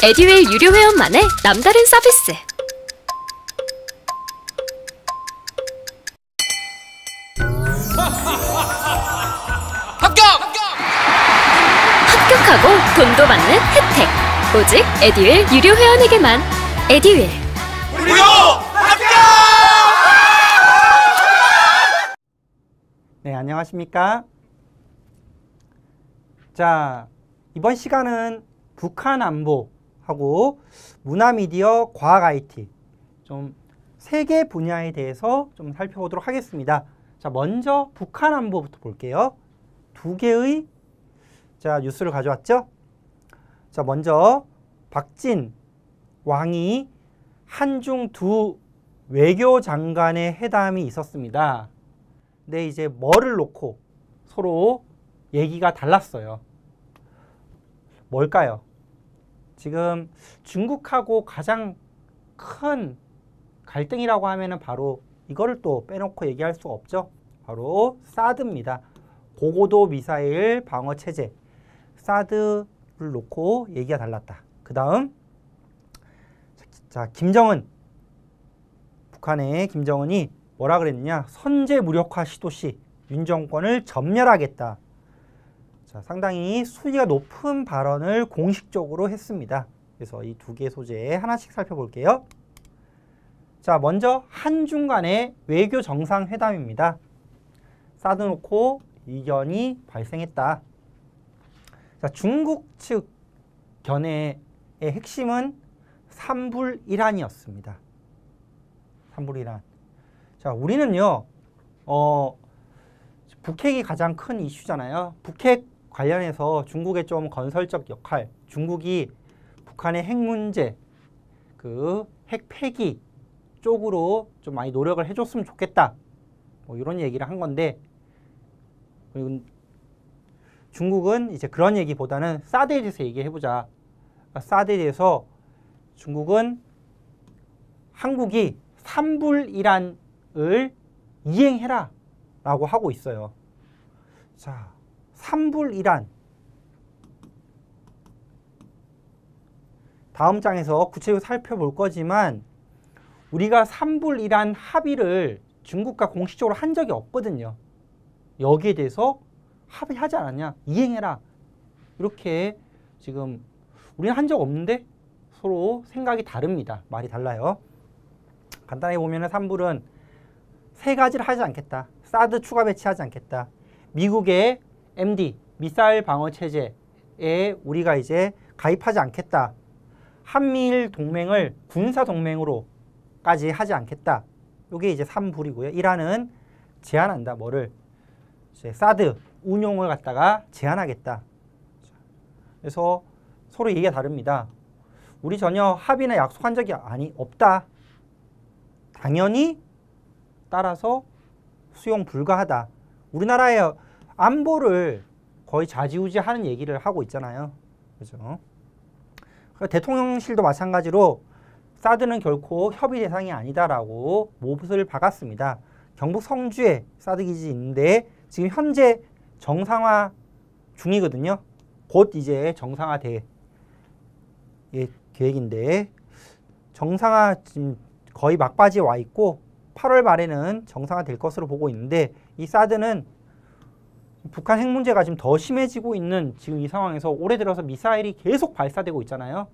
에듀윌 유료 회원만의 남다른 서비스. 합격하고 돈도 받는 혜택. 오직 에듀윌 유료 회원에게만. 에듀윌 무료 합격! 네, 안녕하십니까? 자, 이번 시간은 북한 안보하고 문화미디어 과학 IT 좀 세 개 분야에 대해서 좀 살펴보도록 하겠습니다. 자, 먼저 북한 안보부터 볼게요. 두 개의 뉴스를 가져왔죠? 자, 먼저 박진 왕이 한중 두 외교장관의 회담이 있었습니다. 근데 이제 뭐를 놓고 서로 얘기가 달랐어요. 뭘까요? 지금 중국하고 가장 큰 갈등이라고 하면은 바로 이거를 또 빼놓고 얘기할 수가 없죠. 바로 사드입니다. 고고도 미사일 방어 체제. 사드를 놓고 얘기가 달랐다. 그 다음, 자, 김정은. 북한의 김정은이 뭐라 그랬느냐? 선제 무력화 시도 시 윤 정권을 점멸하겠다. 자, 상당히 수위가 높은 발언을 공식적으로 했습니다. 그래서 이 두 개 소재 하나씩 살펴볼게요. 자, 먼저 한중 간의 외교 정상회담입니다. 사드 놓고 이견이 발생했다. 자, 중국 측 견해의 핵심은 삼불일안이었습니다. 삼불일안. 자, 우리는요, 북핵이 가장 큰 이슈잖아요. 북핵 관련해서 중국의 좀 건설적 역할, 중국이 북한의 핵 문제, 그 핵 폐기 쪽으로 좀 많이 노력을 해줬으면 좋겠다. 뭐 이런 얘기를 한 건데, 중국은 이제 그런 얘기보다는 사드에 대해서 얘기해보자. 사드에 대해서 중국은 한국이 삼불일안을 이행해라 라고 하고 있어요. 자, 삼불일안. 다음 장에서 구체적으로 살펴볼 거지만 우리가 삼불일안 합의를 중국과 공식적으로 한 적이 없거든요. 여기에 대해서 합의하지 않았냐? 이행해라. 이렇게 지금 우리는 한 적 없는데 서로 생각이 다릅니다. 말이 달라요. 간단하게 보면은 삼불은 세 가지를 하지 않겠다. 사드 추가 배치하지 않겠다. 미국의 MD, 미사일 방어 체제에 우리가 이제 가입하지 않겠다. 한미일 동맹을 군사 동맹으로까지 하지 않겠다. 이게 이제 삼불이고요. 이란은 제한한다. 뭐를? 이제 사드 운용을 갖다가 제한하겠다. 그래서 서로 얘기가 다릅니다. 우리 전혀 합의나 약속한 적이 없다. 당연히 따라서 수용 불가하다. 우리나라의 안보를 거의 좌지우지하는 얘기를 하고 있잖아요. 그죠? 대통령실도 마찬가지로 사드는 결코 협의 대상이 아니다라고 못을 박았습니다. 경북 성주에 사드 기지 있는데 지금 현재 정상화 중이거든요. 곧 이제 정상화될 계획인데 정상화 지금 거의 막바지에 와 있고 8월 말에는 정상화될 것으로 보고 있는데 이 사드는 북한 핵 문제가 지금 더 심해지고 있는 지금 이 상황에서 올해 들어서 미사일이 계속 발사되고 있잖아요.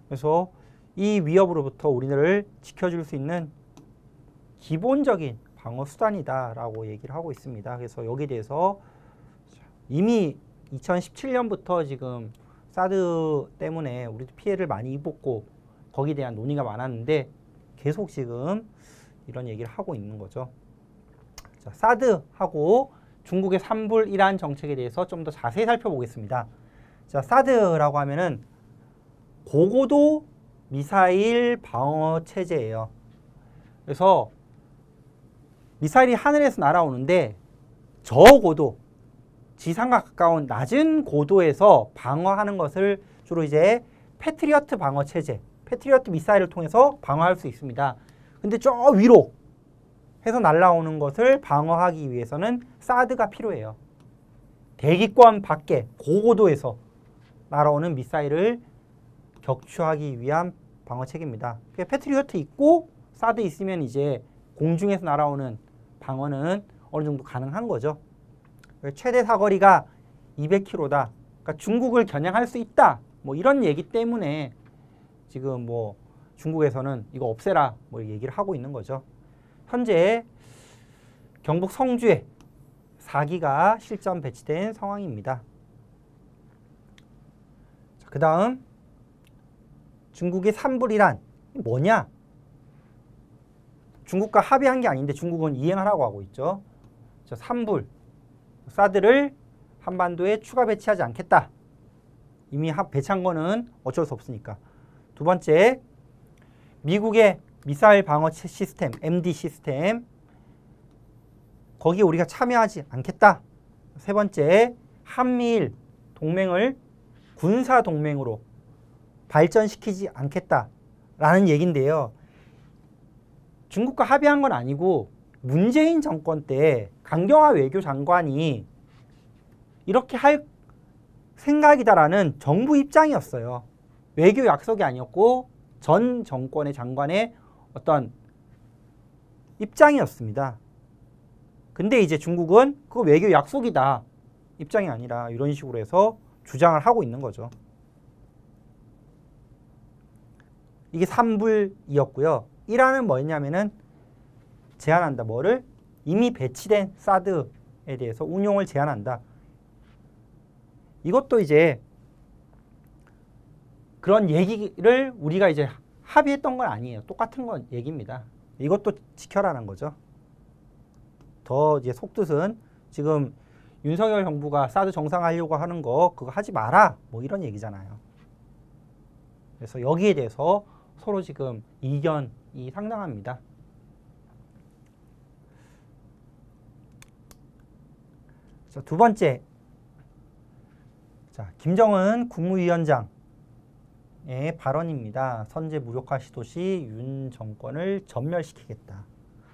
그래서 이 위협으로부터 우리를 지켜줄 수 있는 기본적인 방어 수단이다라고 얘기를 하고 있습니다. 그래서 여기에 대해서 이미 2017년부터 지금 사드 때문에 우리도 피해를 많이 입었고 거기에 대한 논의가 많았는데 계속 지금 이런 얘기를 하고 있는 거죠. 자, 사드하고 중국의 삼불일안 정책에 대해서 좀 더 자세히 살펴보겠습니다. 자, 사드라고 하면은 고고도 미사일 방어 체제예요. 그래서 미사일이 하늘에서 날아오는데 저고도, 지상과 가까운 낮은 고도에서 방어하는 것을 주로 이제 패트리어트 방어 체제, 패트리어트 미사일을 통해서 방어할 수 있습니다. 근데 저 위로 해서 날아오는 것을 방어하기 위해서는 사드가 필요해요. 대기권 밖에 고고도에서 날아오는 미사일을 격추하기 위한 방어 체계입니다. 패트리어트 있고 사드 있으면 이제 공중에서 날아오는 방어는 어느 정도 가능한 거죠. 최대 사거리가 200km다. 그러니까 중국을 겨냥할 수 있다. 뭐 이런 얘기 때문에 지금 뭐 중국에서는 이거 없애라 뭐 얘기를 하고 있는 거죠. 현재 경북 성주에 4기가 실전 배치된 상황입니다. 그 다음 중국의 산불이란 뭐냐? 중국과 합의한 게 아닌데 중국은 이행하라고 하고 있죠. 산불, 사드를 한반도에 추가 배치하지 않겠다. 이미 배치한 거는 어쩔 수 없으니까. 두 번째, 미국의 미사일 방어 시스템, MD 시스템, 거기에 우리가 참여하지 않겠다. 세 번째, 한미일 동맹을 군사 동맹으로 발전시키지 않겠다라는 얘긴데요. 중국과 합의한 건 아니고 문재인 정권 때 강경화 외교장관이 이렇게 할 생각이다라는 정부 입장이었어요. 외교 약속이 아니었고 전 정권의 장관의 어떤 입장이었습니다. 근데 이제 중국은 그거 외교 약속이다 입장이 아니라 이런 식으로 해서 주장을 하고 있는 거죠. 이게 산불이었고요. 1화는 뭐였냐면은 제한한다. 뭐를? 이미 배치된 사드에 대해서 운용을 제한한다. 이것도 이제 그런 얘기를 우리가 이제 합의했던 건 아니에요. 똑같은 건 얘기입니다. 이것도 지켜라는 거죠. 더 이제 속뜻은 지금 윤석열 정부가 사드 정상화하려고 하는 거 그거 하지 마라. 뭐 이런 얘기잖아요. 그래서 여기에 대해서 서로 지금 이견이 상당합니다. 자, 두 번째. 자, 김정은 국무위원장의 발언입니다. 선제 무력화 시도 시 윤 정권을 전멸시키겠다.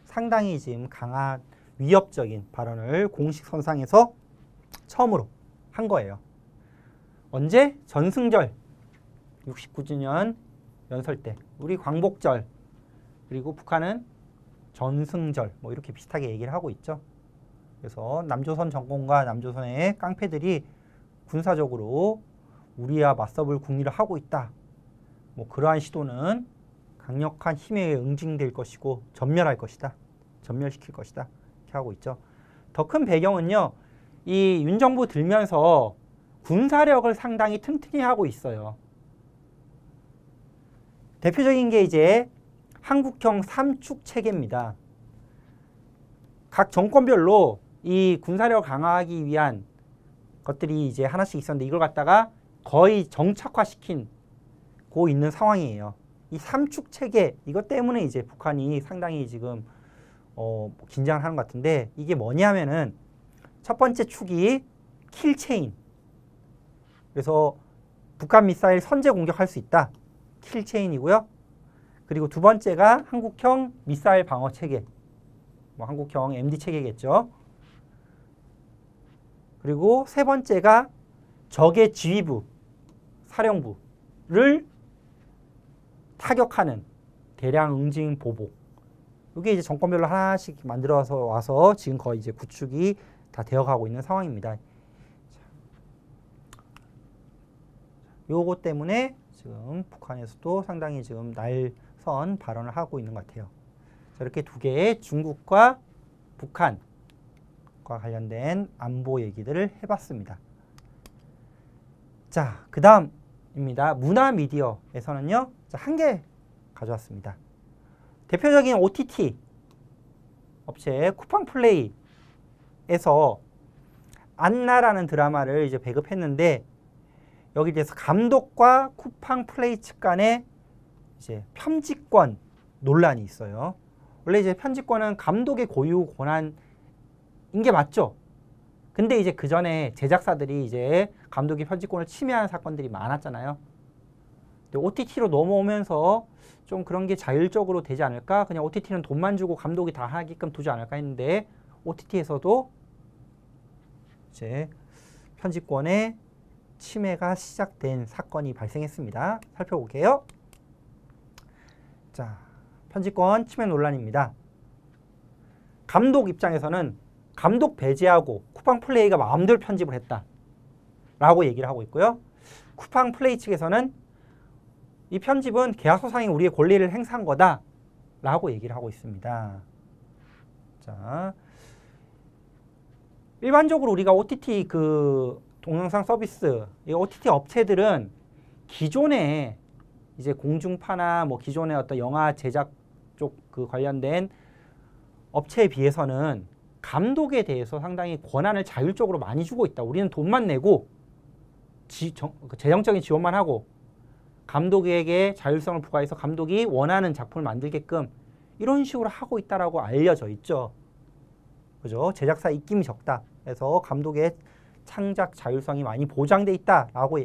상당히 지금 강한 위협적인 발언을 공식 선상에서 처음으로 한 거예요. 언제? 전승절 69주년 연설 때 우리 광복절 그리고 북한은 전승절 뭐 이렇게 비슷하게 얘기를 하고 있죠. 그래서 남조선 정권과 남조선의 깡패들이 군사적으로 우리와 맞서볼 궁리를 하고 있다. 뭐 그러한 시도는 강력한 힘에 응징될 것이고 전멸할 것이다. 전멸시킬 것이다. 이렇게 하고 있죠. 더 큰 배경은요. 이 윤 정부 들면서 군사력을 상당히 튼튼히 하고 있어요. 대표적인 게 이제 한국형 3축 체계입니다. 각 정권별로 이 군사력을 강화하기 위한 것들이 이제 하나씩 있었는데 이걸 갖다가 거의 정착화시킨 고 있는 상황이에요. 이 3축 체계 이것 때문에 이제 북한이 상당히 지금 긴장을 하는 것 같은데 이게 뭐냐면은 첫 번째 축이 킬체인. 그래서 북한 미사일 선제 공격할 수 있다. 킬체인이고요. 그리고 두 번째가 한국형 미사일 방어 체계. 뭐 한국형 MD 체계겠죠. 그리고 세 번째가 적의 지휘부, 사령부를 타격하는 대량 응징 보복. 이게 이제 정권별로 하나씩 만들어서 와서 지금 거의 이제 구축이 다 되어가고 있는 상황입니다. 요거 때문에 지금 북한에서도 상당히 지금 날선 발언을 하고 있는 것 같아요. 자, 이렇게 두 개의 중국과 북한과 관련된 안보 얘기들을 해봤습니다. 자, 그 다음입니다. 문화 미디어에서는요, 한 개 가져왔습니다. 대표적인 OTT 업체 쿠팡플레이에서 안나라는 드라마를 이제 배급했는데 여기에 대해서 감독과 쿠팡플레이 측 간에 이제 편집권 논란이 있어요. 원래 이제 편집권은 감독의 고유 권한인 게 맞죠. 근데 이제 그 전에 제작사들이 이제 감독의 편집권을 침해하는 사건들이 많았잖아요. OTT로 넘어오면서 좀 그런 게 자율적으로 되지 않을까? 그냥 OTT는 돈만 주고 감독이 다 하게끔 두지 않을까 했는데 OTT에서도 이제 편집권에 침해가 시작된 사건이 발생했습니다. 살펴볼게요. 자, 편집권 침해 논란입니다. 감독 입장에서는 감독 배제하고 쿠팡 플레이가 마음대로 편집을 했다 라고 얘기를 하고 있고요. 쿠팡 플레이 측에서는 이 편집은 계약서상의 우리의 권리를 행사한 거다 라고 얘기를 하고 있습니다. 자, 일반적으로 우리가 OTT 그 동영상 서비스, 이 OTT 업체들은 기존에 이제 공중파나 뭐 기존의 어떤 영화 제작 쪽 그 관련된 업체에 비해서는 감독에 대해서 상당히 권한을 자율적으로 많이 주고 있다. 우리는 돈만 내고 재정적인 지원만 하고 감독에게 자율성을 부과해서 감독이 원하는 작품을 만들게끔 이런 식으로 하고 있다라고 알려져 있죠. 그죠? 제작사 입김이 적다. 그래서 감독의 창작 자율성이 많이 보장돼 있다라고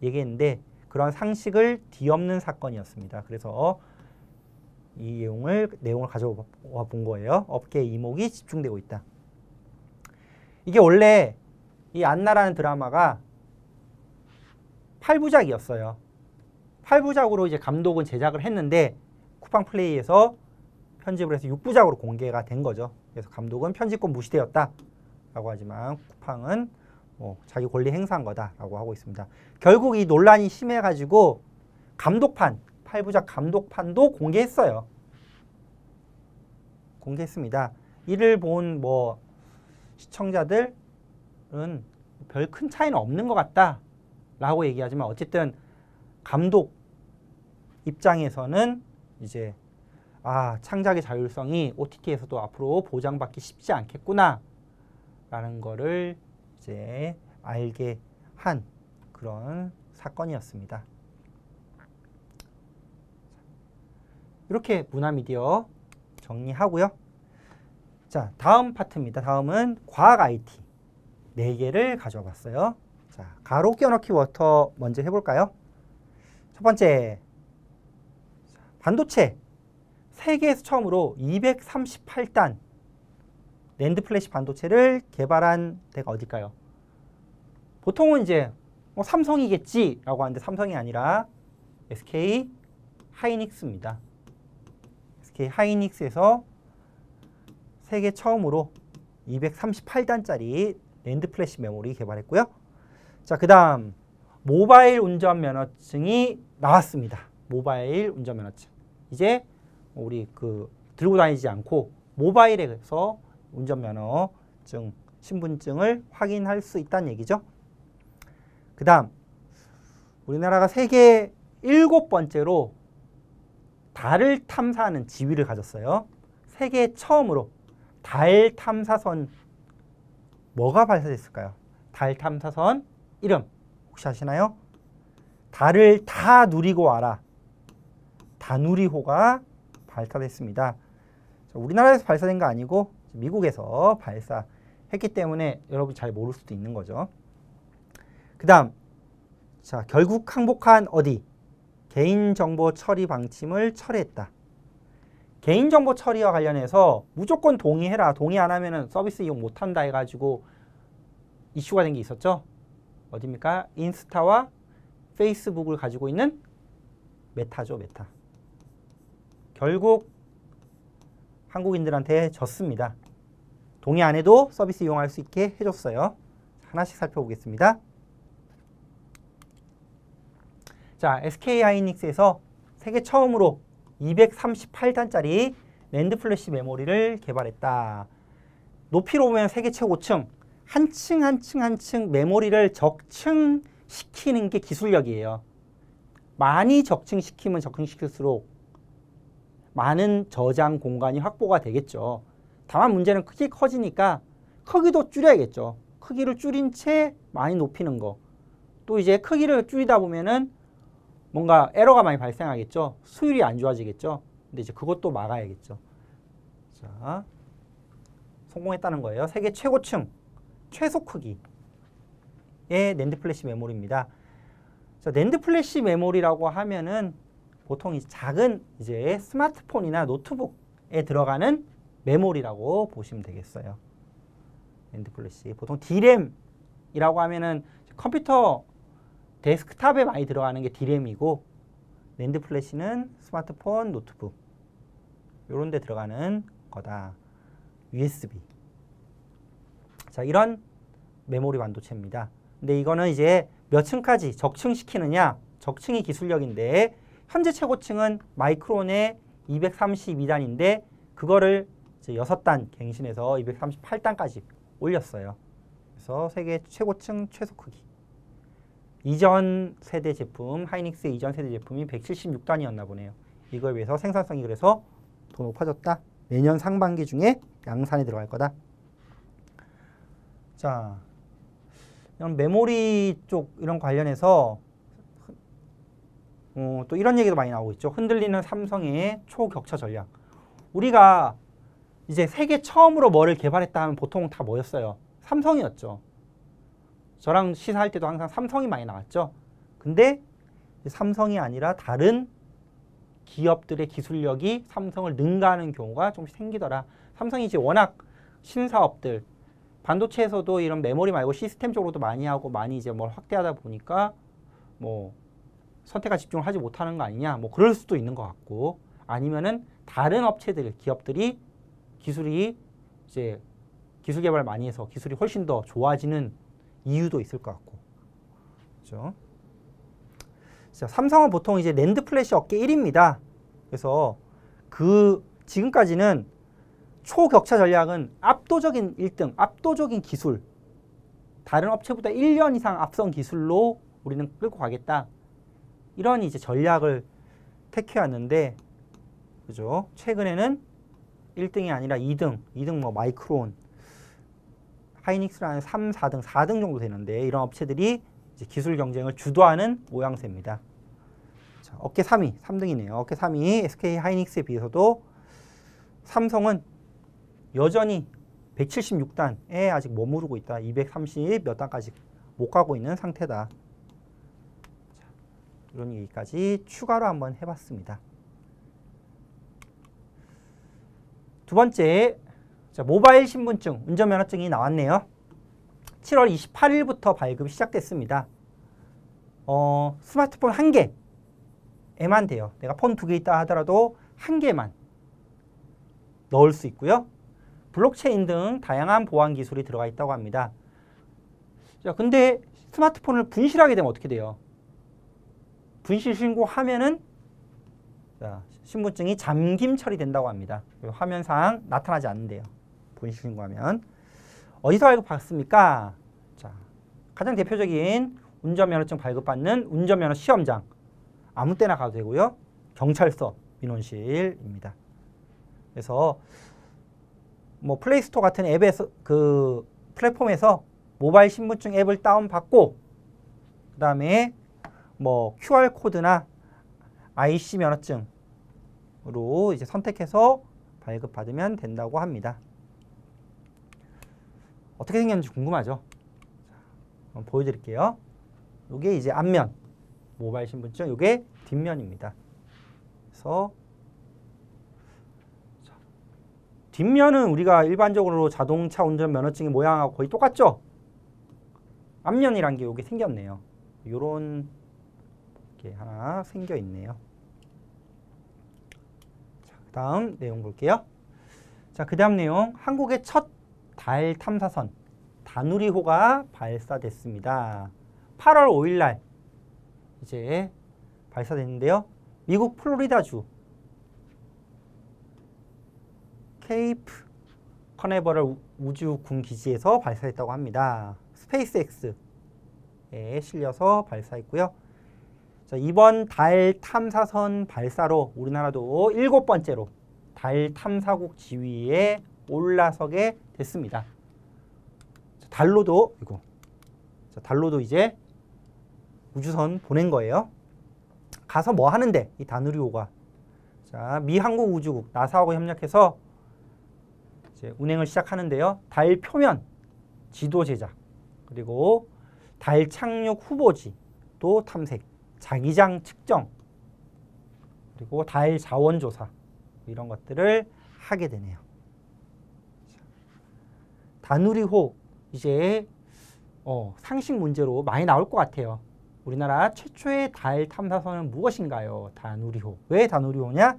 얘기했는데 그런 상식을 뒤엎는 사건이었습니다. 그래서 이 내용을 가져와 본 거예요. 업계의 이목이 집중되고 있다. 이게 원래 이 안나라는 드라마가 8부작이었어요. 8부작으로 이제 감독은 제작을 했는데 쿠팡 플레이에서 편집을 해서 6부작으로 공개가 된 거죠. 그래서 감독은 편집권 무시되었다 라고 하지만 쿠팡은 뭐 자기 권리 행사한 거다라고 하고 있습니다. 결국 이 논란이 심해가지고 감독판, 8부작 감독판도 공개했어요. 공개했습니다. 이를 본 뭐 시청자들은 별 큰 차이는 없는 것 같다 라고 얘기하지만 어쨌든 감독 입장에서는 이제 창작의 자율성이 OTT에서도 앞으로 보장받기 쉽지 않겠구나 라는 거를 이제 알게 한 그런 사건이었습니다. 이렇게 문화미디어 정리하고요. 자, 다음 파트입니다. 다음은 과학 IT 4개를 가져와 봤어요. 자, 가로 끼워넣기 워터 먼저 해볼까요? 첫 번째, 반도체 세계에서 처음으로 238단 낸드 플래시 반도체를 개발한 데가 어딜까요? 보통은 이제 삼성이겠지라고 하는데 삼성이 아니라 SK 하이닉스입니다. SK 하이닉스에서 세계 처음으로 238단짜리 낸드 플래시 메모리 개발했고요. 자, 그 다음 모바일 운전면허증이 나왔습니다. 모바일 운전면허증. 이제 우리 들고 다니지 않고 모바일에서 운전면허증, 신분증을 확인할 수 있다는 얘기죠. 그 다음 우리나라가 세계 7번째로 달을 탐사하는 지위를 가졌어요. 세계 처음으로 달 탐사선 뭐가 발사됐을까요? 달 탐사선 이름 혹시 아시나요? 달을 다 누리고 와라. 다누리호가 발사됐습니다. 우리나라에서 발사된 거 아니고 미국에서 발사했기 때문에 여러분 잘 모를 수도 있는 거죠. 그 다음 자, 결국 항복한 어디? 개인정보 처리 방침을 철회했다. 개인정보 처리와 관련해서 무조건 동의해라. 동의 안 하면은 서비스 이용 못한다 해가지고 이슈가 된 게 있었죠. 어디입니까? 인스타와 페이스북을 가지고 있는 메타죠. 메타. 결국 한국인들한테 졌습니다. 동의 안 해도 서비스 이용할 수 있게 해줬어요. 하나씩 살펴보겠습니다. 자, SK 하이닉스에서 세계 처음으로 238단짜리 낸드 플래시 메모리를 개발했다. 높이로 보면 세계 최고층, 한 층 한 층 한 층 메모리를 적층시키는 게 기술력이에요. 많이 적층시키면 적층시킬수록 많은 저장 공간이 확보가 되겠죠. 다만 문제는 크기 커지니까 크기도 줄여야겠죠. 크기를 줄인 채 많이 높이는 거. 또 이제 크기를 줄이다 보면은 뭔가 에러가 많이 발생하겠죠. 수율이 안 좋아지겠죠. 근데 이제 그것도 막아야겠죠. 자, 성공했다는 거예요. 세계 최고층, 최소 크기의 낸드 플래시 메모리입니다. 자, 낸드 플래시 메모리라고 하면은 보통 이 작은 이제 스마트폰이나 노트북에 들어가는 메모리라고 보시면 되겠어요. 낸드 플래시. 보통 D램이라고 하면은 컴퓨터 데스크탑에 많이 들어가는 게 D램이고 낸드 플래시는 스마트폰, 노트북 이런 데 들어가는 거다. USB. 자, 이런 메모리 반도체입니다. 근데 이거는 이제 몇 층까지 적층시키느냐? 적층이 기술력인데 현재 최고층은 마이크론의 232단인데 그거를 이제 6단 갱신해서 238단까지 올렸어요. 그래서 세계 최고층 최소 크기. 이전 세대 제품, 하이닉스의 이전 세대 제품이 176단이었나 보네요. 이거에 비해서 생산성이 그래서 더 높아졌다. 내년 상반기 중에 양산에 들어갈 거다. 자, 이런 메모리 쪽 이런 관련해서 또 이런 얘기도 많이 나오고 있죠. 흔들리는 삼성의 초격차 전략. 우리가 이제 세계 처음으로 뭐를 개발했다 하면 보통 다 뭐였어요? 삼성이었죠. 저랑 시사할 때도 항상 삼성이 많이 나왔죠. 근데 삼성이 아니라 다른 기업들의 기술력이 삼성을 능가하는 경우가 조금씩 생기더라. 삼성이 이제 워낙 신사업들, 반도체에서도 이런 메모리 말고 시스템 쪽으로도 많이 하고 많이 이제 뭘 확대하다 보니까 뭐 선택과 집중을 하지 못하는 거 아니냐. 뭐 그럴 수도 있는 것 같고 아니면은 다른 업체들, 기업들이 기술이 이제 기술 개발 많이 해서 기술이 훨씬 더 좋아지는 이유도 있을 것 같고. 그렇죠? 자, 삼성은 보통 이제 낸드 플래시 업계 1위입니다. 그래서 지금까지는 초격차 전략은 압도적인 1등, 압도적인 기술, 다른 업체보다 1년 이상 앞선 기술로 우리는 끌고 가겠다. 이런 이제 전략을 택해왔는데, 그죠? 최근에는 1등이 아니라 2등 뭐 마이크론, 하이닉스라는 3, 4등 정도 되는데 이런 업체들이 이제 기술 경쟁을 주도하는 모양새입니다. 자, 업계 3위, 3등이네요. 업계 3위 SK 하이닉스에 비해서도 삼성은 여전히 176단에 아직 머무르고 있다. 230 몇 단까지 못 가고 있는 상태다. 자, 이런 얘기까지 추가로 한번 해봤습니다. 두 번째, 자, 모바일 신분증, 운전면허증이 나왔네요. 7월 28일부터 발급이 시작됐습니다. 스마트폰 1개에만 돼요. 내가 폰 2개 있다 하더라도 1개만 넣을 수 있고요. 블록체인 등 다양한 보안 기술이 들어가 있다고 합니다. 자, 근데 스마트폰을 분실하게 되면 어떻게 돼요? 분실 신고하면은 자, 신분증이 잠김 처리된다고 합니다. 화면상 나타나지 않는데요. 분실 신고하면. 어디서 발급받습니까? 자, 가장 대표적인 운전면허증 발급받는 운전면허 시험장. 아무 때나 가도 되고요. 경찰서, 민원실입니다. 그래서 뭐 플레이스토어 같은 앱에서 그 플랫폼에서 모바일 신분증 앱을 다운받고 그다음에 뭐 QR 코드나 IC 면허증으로 이제 선택해서 발급받으면 된다고 합니다. 어떻게 생겼는지 궁금하죠? 한번 보여드릴게요. 이게 이제 앞면 모바일 신분증, 이게 뒷면입니다. 그래서 뒷면은 우리가 일반적으로 자동차 운전 면허증의 모양하고 거의 똑같죠? 앞면이란 게 이게 생겼네요. 요런 게 하나 생겨 있네요. 자, 그 다음 내용 볼게요. 자, 그 다음 내용. 한국의 첫 달 탐사선 다누리호가 발사됐습니다. 8월 5일 날 이제 발사됐는데요. 미국 플로리다주 케이프 커네버럴 우주군 기지에서 발사했다고 합니다. 스페이스X에 실려서 발사했고요. 자, 이번 달 탐사선 발사로 우리나라도 7번째로 달 탐사국 지위에 올라서게 됐습니다. 자, 달로도 이제 우주선 보낸 거예요. 가서 뭐 하는데 이 다누리호가 자, 미 항공우주국 나사하고 협력해서 이제 운행을 시작하는데요. 달 표면 지도 제작 그리고 달 착륙 후보지도 탐색, 자기장 측정 그리고 달 자원 조사 이런 것들을 하게 되네요. 다누리호 이제 상식 문제로 많이 나올 것 같아요. 우리나라 최초의 달 탐사선은 무엇인가요? 다누리호. 왜 다누리호냐?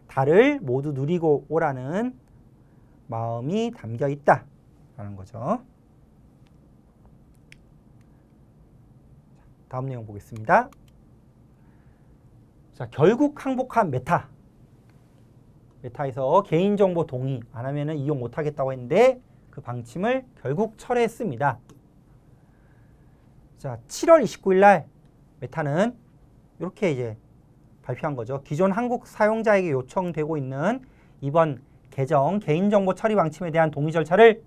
달을 모두 누리고 오라는 마음이 담겨 있다라는 거죠. 다음 내용 보겠습니다. 자, 결국 항복한 메타. 메타에서 개인정보 동의 안 하면 이용 못하겠다고 했는데 그 방침을 결국 철회했습니다. 자, 7월 29일 날 메타는 이렇게 이제 발표한 거죠. 기존 한국 사용자에게 요청되고 있는 이번 개정 개인정보 처리 방침에 대한 동의 절차를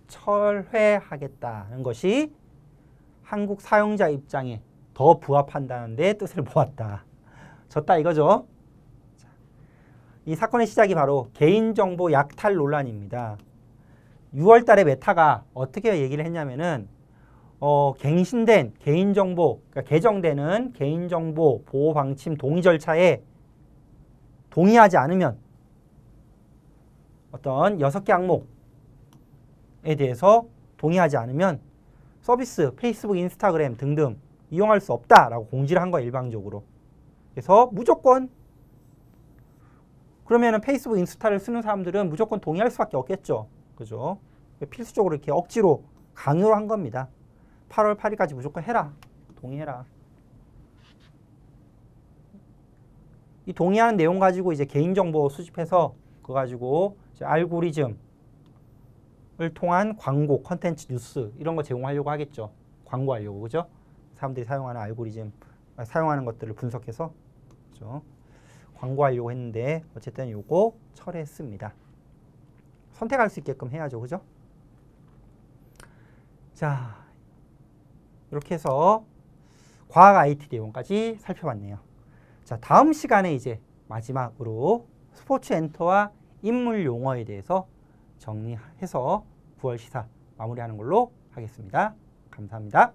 철회하겠다는 것이 한국 사용자 입장에 더 부합한다는 데 뜻을 모았다. 졌다 이거죠. 이 사건의 시작이 바로 개인정보 약탈 논란입니다. 6월 달에 메타가 어떻게 얘기를 했냐면은 갱신된 개인정보, 그러니까 개정되는 개인정보 보호 방침 동의 절차에 동의하지 않으면 어떤 6개 항목에 대해서 동의하지 않으면 서비스, 페이스북, 인스타그램 등등 이용할 수 없다라고 공지를 한 거예요, 일방적으로. 그래서 무조건 그러면은 페이스북, 인스타를 쓰는 사람들은 무조건 동의할 수밖에 없겠죠. 그죠? 필수적으로 이렇게 억지로 강요를 한 겁니다. 8월 8일까지 무조건 해라. 동의해라. 이 동의하는 내용 가지고 이제 개인정보 수집해서 그거 가지고 이제 알고리즘을 통한 광고, 컨텐츠, 뉴스 이런 거 제공하려고 하겠죠. 광고하려고. 그죠? 사람들이 사용하는 알고리즘, 사용하는 것들을 분석해서 그죠? 광고하려고 했는데 어쨌든 요거 철회했습니다. 선택할 수 있게끔 해야죠. 그죠? 자, 이렇게 해서 과학 IT 내용까지 살펴봤네요. 자, 다음 시간에 이제 마지막으로 스포츠 엔터와 인물 용어에 대해서 정리해서 9월 시사 마무리하는 걸로 하겠습니다. 감사합니다.